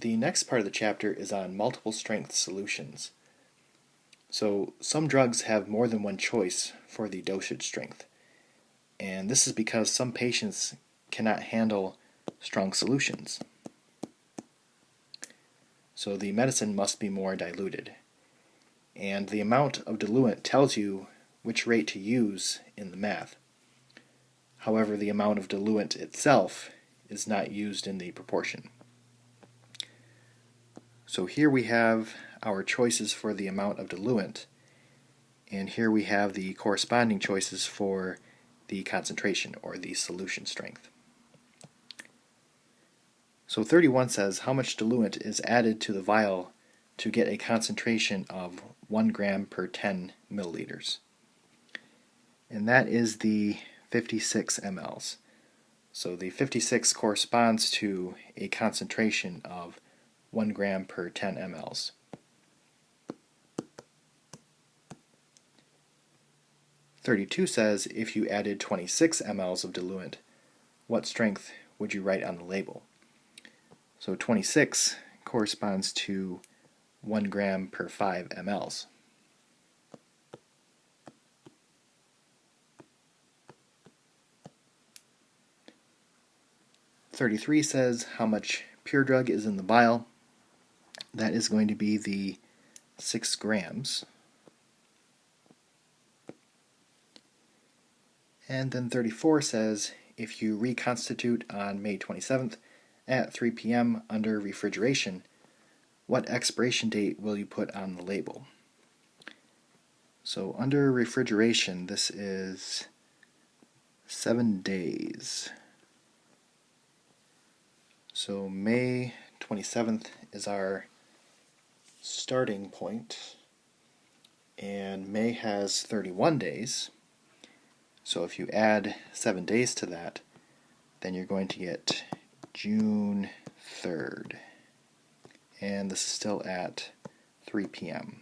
The next part of the chapter is on multiple strength solutions. So some drugs have more than one choice for the dosage strength, and this is because some patients cannot handle strong solutions. So the medicine must be more diluted, and the amount of diluent tells you which rate to use in the math. However, the amount of diluent itself is not used in the proportion. So here we have our choices for the amount of diluent, and here we have the corresponding choices for the concentration, or the solution strength. So 31 says how much diluent is added to the vial to get a concentration of 1 gram per 10 milliliters. And that is the 56 mLs. So the 56 corresponds to a concentration of 1 gram per 10 mLs. (32) says if you added 26 mLs of diluent, what strength would you write on the label? So 26 corresponds to 1 gram per 5 mLs. (33) says how much pure drug is in the vial. That is going to be the 6 grams. And then 34 says if you reconstitute on May 27th at 3 p.m. under refrigeration, what expiration date will you put on the label? So under refrigeration, this is 7 days. So May 27th is our starting point, and May has 31 days. So if you add 7 days to that, then you're going to get June 3rd. And this is still at 3 p.m.